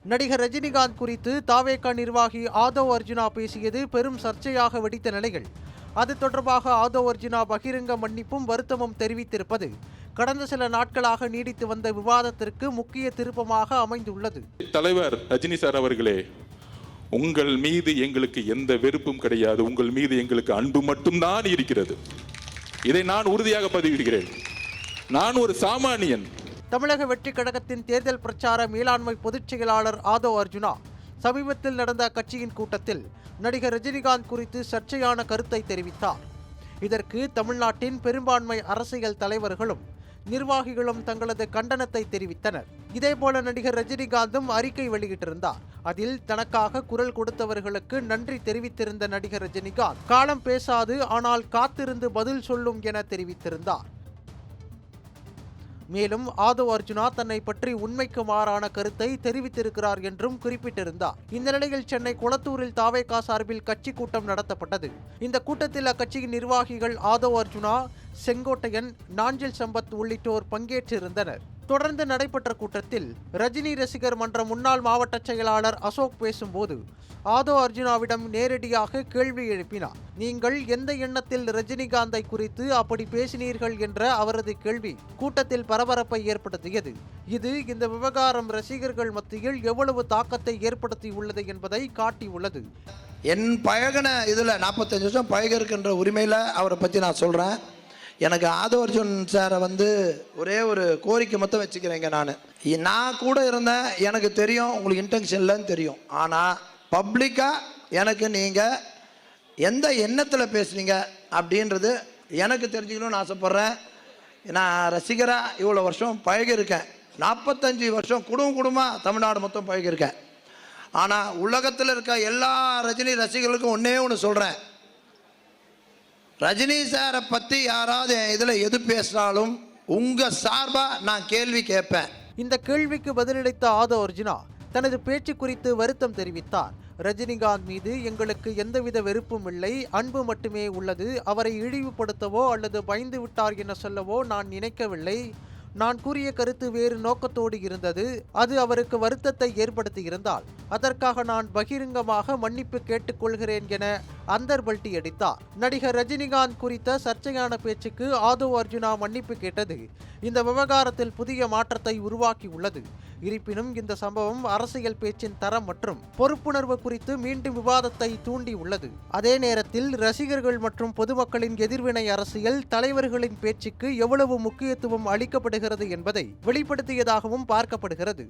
நடிகர் ரஜினிகாந்த் குறித்து தாவேகா நிர்வாகி ஆதவ் அர்ஜுனா பேசியது பெரும் சர்ச்சையாக வெடித்த நிலையில் அது தொடர்பாக ஆதவ் அர்ஜுனா பகிரங்க மன்னிப்பும் வருத்தமும் தெரிவித்திருப்பது கடந்த சில நாட்களாக நீடித்து வந்த விவாதத்திற்கு முக்கிய திருப்பமாக அமைந்துள்ளது. தலைவர் ரஜினி சார் அவர்களே, உங்கள் மீது எங்களுக்கு எந்த வெறுப்பும் கிடையாது. உங்கள் மீது எங்களுக்கு அன்பு மட்டும்தான் இருக்கிறது. இதை நான் உறுதியாக பதிவிடுகிறேன். நான் ஒரு சாமானியன். தமிழக வெற்றி கழகத்தின் தேர்தல் பிரச்சார மேலாண்மை பொதுச் செயலாளர் ஆதவ் அர்ஜுனா சமீபத்தில் நடந்த கட்சியின் கூட்டத்தில் நடிகர் ரஜினிகாந்த் குறித்து சர்ச்சையான கருத்தை தெரிவித்தார். இதற்கு தமிழ்நாட்டின் பெரும்பான்மை அரசியல் தலைவர்களும் நிர்வாகிகளும் தங்களது கண்டனத்தை தெரிவித்தனர். இதேபோல நடிகர் ரஜினிகாந்தும் அறிக்கை வெளியிட்டிருந்தார். அதில் தனக்காக குரல் கொடுத்தவர்களுக்கு நன்றி தெரிவித்திருந்த நடிகர் ரஜினிகாந்த் காலம் பேசாது ஆனால் காத்திருந்து பதில் சொல்லும் என தெரிவித்திருந்தார். மேலும் ஆதவ் அர்ஜுனா தன்னை பற்றி உண்மைக்கு மாறான கருத்தை தெரிவித்திருக்கிறார் என்றும் குறிப்பிட்டிருந்தார். இந்த நிலையில் சென்னை குளத்தூரில் தாவேகா சார்பில் கட்சி கூட்டம் நடத்தப்பட்டது. இந்த கூட்டத்தில் அக்கட்சியின் நிர்வாகிகள் ஆதவ் அர்ஜுனா, செங்கோட்டையன், நாஞ்சில் சம்பத் உள்ளிட்டோர் பங்கேற்றிருந்தனர். தொடர்ந்து நடைபெற்ற கூட்டத்தில் ரஜினி ரசிகர் மன்ற முன்னாள் மாவட்ட செயலாளர் அசோக் பேசும்போது ஆதவ் அர்ஜுனாவிடம் நேரடியாக கேள்வி எழுப்பினார். நீங்கள் எந்த எண்ணத்தில் ரஜினிகாந்தை குறித்து அப்படி பேசினீர்கள் என்ற அவரது கேள்வி கூட்டத்தில் பரபரப்பை ஏற்படுத்தியது. இது இந்த விவகாரம் ரசிகர்கள் மத்தியில் எவ்வளவு தாக்கத்தை ஏற்படுத்தி உள்ளது என்பதை காட்டியுள்ளது. என் பழகின இதில் 45 வருஷம் பழகிருக்கின்ற உரிமையில் அவரை பற்றி நான் சொல்கிறேன். எனக்கு ஆதவ் அர்ஜுன் சாரை ஒரே ஒரு கோரிக்கை மட்டும் வச்சுக்கிறேங்க. நான் கூட இருந்தேன், எனக்கு தெரியும் உங்களுக்கு இன்டென்ஷன் இல்லைன்னு தெரியும். ஆனால் பப்ளிக்காக எனக்கு நீங்கள் எந்த எண்ணத்தில் பேசுனீங்க அப்படின்றது எனக்கு தெரிஞ்சுக்கணும்னு ஆசைப்பட்றேன். நான் ரசிகராக இவ்வளோ வருஷம் பழகிருக்கேன். 45 வருஷம் குடும்பமாக தமிழ்நாடு மொத்தம் பழகிருக்கேன். ஆனால் உலகத்தில் இருக்க எல்லா ரஜினி ரசிகர்களுக்கும் ஒன்றே ஒன்று சொல்கிறேன். ரஜினி சாரை பற்றி யாராவது இதில் எது பேசினாலும் உங்கள் சார்பாக நான் கேள்வி கேட்பேன். இந்த கேள்விக்கு பதிலளித்த ஆதவ் அர்ஜுனா தனது பேச்சு குறித்து வருத்தம் தெரிவித்தார். ரஜினிகாந்த் மீது எங்களுக்கு எந்தவித வெறுப்பும் இல்லை, அன்பு மட்டுமே உள்ளது. அவரை இழிவுபடுத்தவோ அல்லது பயந்து விட்டார் என சொல்லவோ நான் நினைக்கவில்லை. நான் கூறிய கருத்து வேறு நோக்கத்தோடு இருந்தது. அது அவருக்கு வருத்தத்தை ஏற்படுத்தியிருந்தால் அதற்காக நான் பகிரங்கமாக மன்னிப்பு கேட்டுக்கொள்கிறேன் என அந்தர்பல்ட்டி அடித்தார். நடிகர் ரஜினிகாந்த் குறித்த சர்ச்சையான பேச்சுக்கு ஆதவ் அர்ஜுனா மன்னிப்பு கேட்டது இந்த விவகாரத்தில் புதிய மாற்றத்தை உருவாக்கியுள்ளது. இருப்பினும் இந்த சம்பவம் அரசியல் பேச்சின் தரம் மற்றும் பொறுப்புணர்வு குறித்து மீண்டும் விவாதத்தை தூண்டி உள்ளது. அதே நேரத்தில் ரசிகர்கள் மற்றும் பொதுமக்களின் எதிர்வினை அரசியல் தலைவர்களின் பேச்சுக்கு எவ்வளவு முக்கியத்துவம் அளிக்கப்படுகிறது என்பதை வெளிப்படுத்தியதாகவும் பார்க்கப்படுகிறது.